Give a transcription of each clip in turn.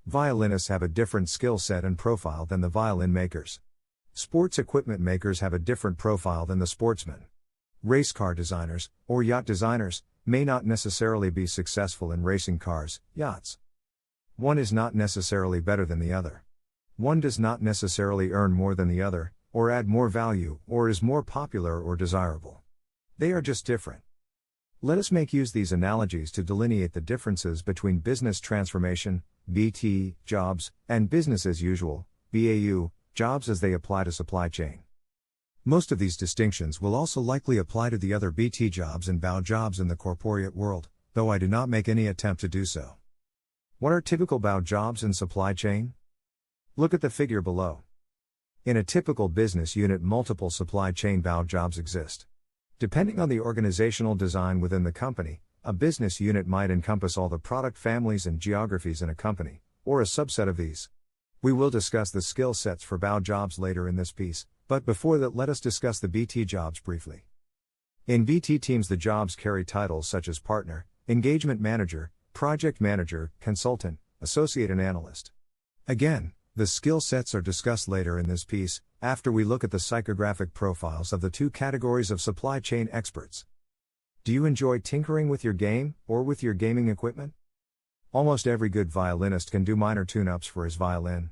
Violinists have a different skill set and profile than the violin makers. Sports equipment makers have a different profile than the sportsmen. Race car designers, or yacht designers, may not necessarily be successful in racing cars, yachts. One is not necessarily better than the other. One does not necessarily earn more than the other, or add more value, or is more popular or desirable. They are just different. Let us make use these analogies to delineate the differences between business transformation, BT, jobs, and business as usual, BAU, jobs as they apply to supply chain. Most of these distinctions will also likely apply to the other BT jobs and BAU jobs in the corporate world, though I do not make any attempt to do so. What are typical BAU jobs in supply chain? Look at the figure below. In a typical business unit, multiple supply chain BAU jobs exist. Depending on the organizational design within the company, a business unit might encompass all the product families and geographies in a company, or a subset of these. We will discuss the skill sets for BAU jobs later in this piece, but before that let us discuss the BT jobs briefly. In BT teams the jobs carry titles such as partner, engagement manager, project manager, consultant, associate and analyst. Again, the skill sets are discussed later in this piece, after we look at the psychographic profiles of the two categories of supply chain experts. Do you enjoy tinkering with your game, or with your gaming equipment? Almost every good violinist can do minor tune-ups for his violin.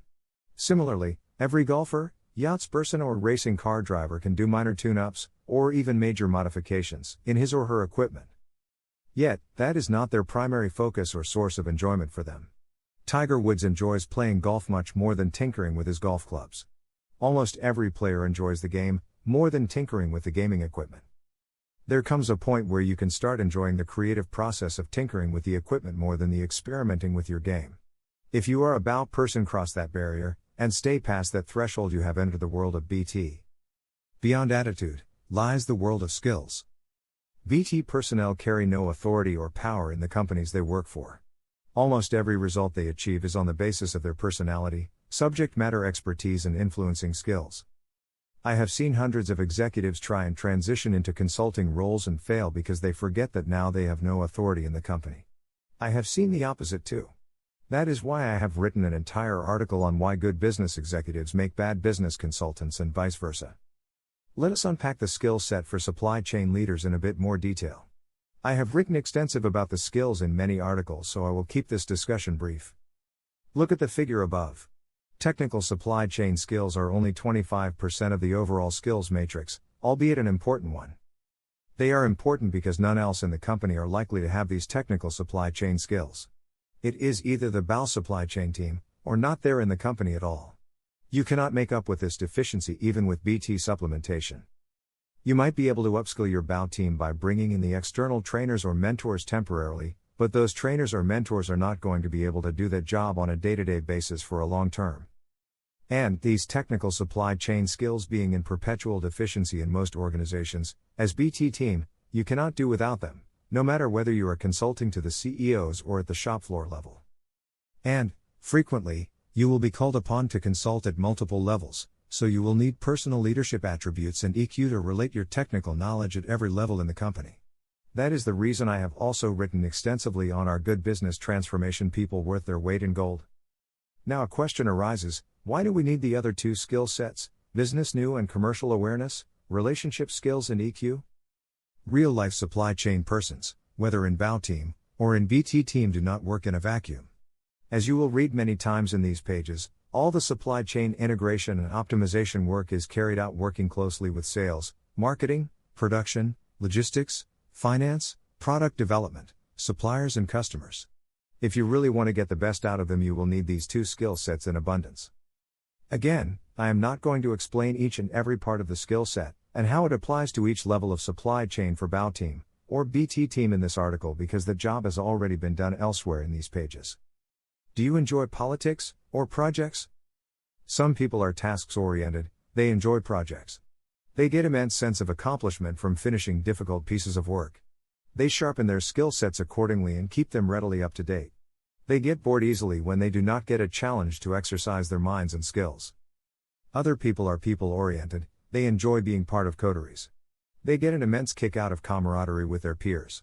Similarly, every golfer, yachtsperson or racing car driver can do minor tune-ups, or even major modifications, in his or her equipment. Yet, that is not their primary focus or source of enjoyment for them. Tiger Woods enjoys playing golf much more than tinkering with his golf clubs. Almost every player enjoys the game, more than tinkering with the gaming equipment. There comes a point where you can start enjoying the creative process of tinkering with the equipment more than the experimenting with your game. If you are a BAU person, cross that barrier, and stay past that threshold, you have entered the world of BT. Beyond attitude, lies the world of skills. BT personnel carry no authority or power in the companies they work for. Almost every result they achieve is on the basis of their personality, subject matter expertise and influencing skills. I have seen hundreds of executives try and transition into consulting roles and fail because they forget that now they have no authority in the company. I have seen the opposite too. That is why I have written an entire article on why good business executives make bad business consultants and vice versa. Let us unpack the skill set for supply chain leaders in a bit more detail. I have written extensive about the skills in many articles, so I will keep this discussion brief. Look at the figure above. Technical supply chain skills are only 25% of the overall skills matrix, albeit an important one. They are important because none else in the company are likely to have these technical supply chain skills. It is either the BAU supply chain team, or not there in the company at all. You cannot make up with this deficiency even with BT supplementation. You might be able to upskill your BAU team by bringing in the external trainers or mentors temporarily, but those trainers or mentors are not going to be able to do that job on a day-to-day basis for a long term. And, these technical supply chain skills being in perpetual deficiency in most organizations, as BT team, you cannot do without them, no matter whether you are consulting to the CEOs or at the shop floor level. And, frequently, you will be called upon to consult at multiple levels, so you will need personal leadership attributes and EQ to relate your technical knowledge at every level in the company. That is the reason I have also written extensively on our good business transformation people worth their weight in gold. Now a question arises, why do we need the other two skill sets, business new and commercial awareness, relationship skills and EQ? Real-life supply chain persons, whether in BAU team, or in BT team, do not work in a vacuum. As you will read many times in these pages, all the supply chain integration and optimization work is carried out working closely with sales, marketing, production, logistics, finance, product development, suppliers and customers. If you really want to get the best out of them, you will need these two skill sets in abundance. Again, I am not going to explain each and every part of the skill set, and how it applies to each level of supply chain for BAU team, or BT team in this article, because the job has already been done elsewhere in these pages. Do you enjoy politics, or projects? Some people are tasks-oriented, they enjoy projects. They get immense sense of accomplishment from finishing difficult pieces of work. They sharpen their skill sets accordingly and keep them readily up to date. They get bored easily when they do not get a challenge to exercise their minds and skills. Other people are people-oriented, they enjoy being part of coteries. They get an immense kick out of camaraderie with their peers.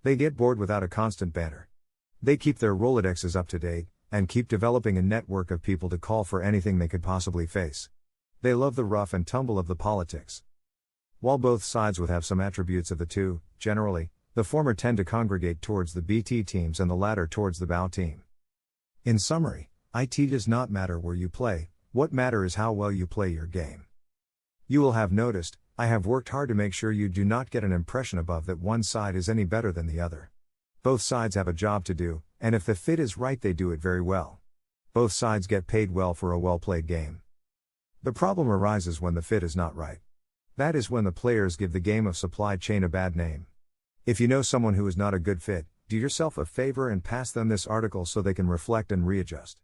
They get bored without a constant banter. They keep their Rolodexes up to date, and keep developing a network of people to call for anything they could possibly face. They love the rough and tumble of the politics. While both sides would have some attributes of the two, generally, the former tend to congregate towards the BT teams and the latter towards the BAU team. In summary, IT does not matter where you play, what matters is how well you play your game. You will have noticed, I have worked hard to make sure you do not get an impression above that one side is any better than the other. Both sides have a job to do, and if the fit is right they do it very well. Both sides get paid well for a well-played game. The problem arises when the fit is not right. That is when the players give the game of supply chain a bad name. If you know someone who is not a good fit, do yourself a favor and pass them this article so they can reflect and readjust.